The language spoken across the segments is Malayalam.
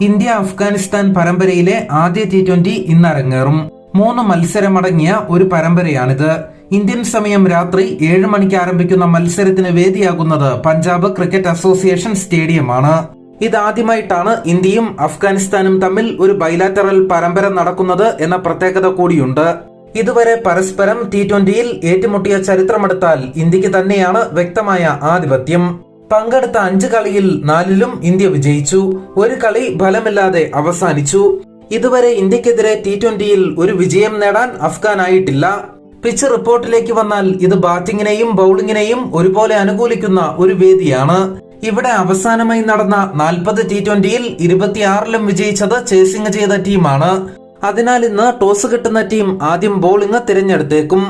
ഇന്ത്യ അഫ്ഗാനിസ്ഥാൻ പരമ്പരയിലെ ആദ്യ T20 ഇന്ന് അരങ്ങേറും. 3 മത്സരമടങ്ങിയ ഒരു പരമ്പരയാണിത്. ഇന്ത്യൻ സമയം രാത്രി 7 മണിക്ക് ആരംഭിക്കുന്ന മത്സരത്തിന് വേദിയാകുന്നത് പഞ്ചാബ് ക്രിക്കറ്റ് അസോസിയേഷൻ സ്റ്റേഡിയമാണ്. ഇതാദ്യമായിട്ടാണ് ഇന്ത്യയും അഫ്ഗാനിസ്ഥാനും തമ്മിൽ ഒരു ബൈലാറ്ററൽ പരമ്പര നടക്കുന്നത് എന്ന പ്രത്യേകത കൂടിയുണ്ട്. ഇതുവരെ പരസ്പരം T20യിൽ ഏറ്റുമുട്ടിയ ചരിത്രമെടുത്താൽ ഇന്ത്യക്ക് തന്നെയാണ് വ്യക്തമായ ആധിപത്യം. പങ്കെടുത്ത 5 കളിയിൽ 4ലും ഇന്ത്യ വിജയിച്ചു. ഒരു കളി ഫലമില്ലാതെ അവസാനിച്ചു. ഇതുവരെ ഇന്ത്യക്കെതിരെ T20യിൽ ഒരു വിജയം നേടാൻ അഫ്ഗാനായിട്ടില്ല. പിച്ച് റിപ്പോർട്ടിലേക്ക് വന്നാൽ ഇത് ബാറ്റിംഗിനെയും ബൌളിംഗിനെയും ഒരുപോലെ അനുകൂലിക്കുന്ന ഒരു വേദിയാണ്. ഇവിടെ അവസാനമായി നടന്ന 40 T20യിൽ 26ലും വിജയിച്ചത് ചേസിംഗ് ചെയ്ത ടീമാണ്. അതിനാൽ ഇന്ന് ടോസ് കിട്ടുന്ന ടീം ആദ്യം ബോളിംഗ് തിരഞ്ഞെടുത്തേക്കും.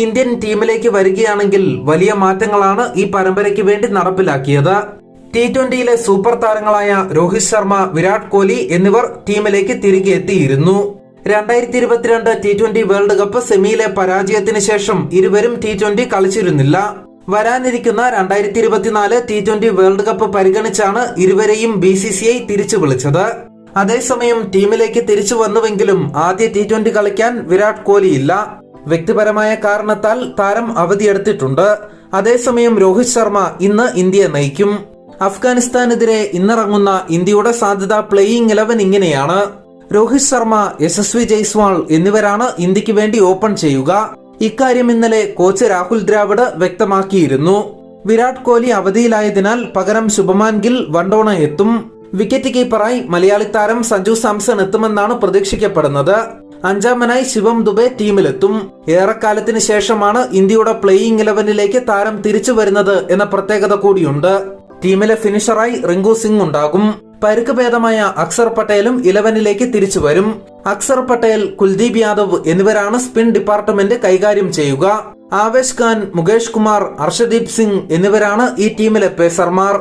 ഇന്ത്യൻ ടീമിലേക്ക് വരികയാണെങ്കിൽ വലിയ മാറ്റങ്ങളാണ് ഈ പരമ്പരയ്ക്ക് വേണ്ടി നടപ്പിലാക്കിയത്. T20യിലെ സൂപ്പർ താരങ്ങളായ രോഹിത് ശർമ്മ, വിരാട് കോഹ്ലി എന്നിവർ ടീമിലേക്ക് തിരികെ എത്തിയിരുന്നു. 2022 T20 വേൾഡ് കപ്പ് സെമിയിലെ പരാജയത്തിന് ശേഷം ഇരുവരും T20 കളിച്ചിരുന്നില്ല. വരാനിരിക്കുന്ന 2024 T20 വേൾഡ് കപ്പ് പരിഗണിച്ചാണ് ഇരുവരെയും BCCI തിരിച്ചു വിളിച്ചത്. അതേസമയം ടീമിലേക്ക് തിരിച്ചു വന്നുവെങ്കിലും ആദ്യ T20 കളിക്കാൻ വിരാട് കോഹ്ലിയില്ല. വ്യക്തിപരമായ കാരണത്താൽ താരം അവധിയെടുത്തിട്ടുണ്ട്. അതേസമയം രോഹിത് ശർമ്മ ഇന്ന് ഇന്ത്യയെ നയിക്കും. അഫ്ഗാനിസ്ഥാനെതിരെ ഇന്നിറങ്ങുന്ന ഇന്ത്യയുടെ സാധ്യത പ്ലേയിങ് 11 ഇങ്ങനെയാണ്: രോഹിത് ശർമ്മ, യശസ്വി ജയ്സ്വാൾ എന്നിവരാണ് ഇന്ത്യക്ക് വേണ്ടി ഓപ്പൺ ചെയ്യുക. ഇക്കാര്യം ഇന്നലെ കോച്ച് രാഹുൽ ദ്രാവിഡ് വ്യക്തമാക്കിയിരുന്നു. വിരാട് കോഹ്ലി അവധിയിലായതിനാൽ പകരം ശുഭമാൻ ഗിൽ വൺഡോണ എത്തും. വിക്കറ്റ് കീപ്പറായി മലയാളി താരം സഞ്ജു സാംസൺ എത്തുമെന്നാണ് പ്രതീക്ഷിക്കപ്പെടുന്നത്. 5-മനായി ശിവം ദുബെ ടീമിലെത്തും. ഏറെക്കാലത്തിന് ശേഷമാണ് ഇന്ത്യയുടെ പ്ലേയിങ് 11ലേക്ക് താരം തിരിച്ചു വരുന്നത് എന്ന പ്രത്യേകത കൂടിയുണ്ട്. ടീമിലെ ഫിനിഷറായി റിങ്കു സിംഗ് ഉണ്ടാകും. പരുക്ക് ഭേദമായ അക്സർ പട്ടേലും 11ലേക്ക് തിരിച്ചു വരും. അക്സർ പട്ടേൽ, കുൽദീപ് യാദവ് എന്നിവരാണ് സ്പിൻ ഡിപ്പാർട്ട്മെന്റ് കൈകാര്യം ചെയ്യുക. ആവേശ് ഖാൻ, മുകേഷ് കുമാർ, അർഷദീപ് സിംഗ് എന്നിവരാണ് ഈ ടീമിലെ പേസർമാർ.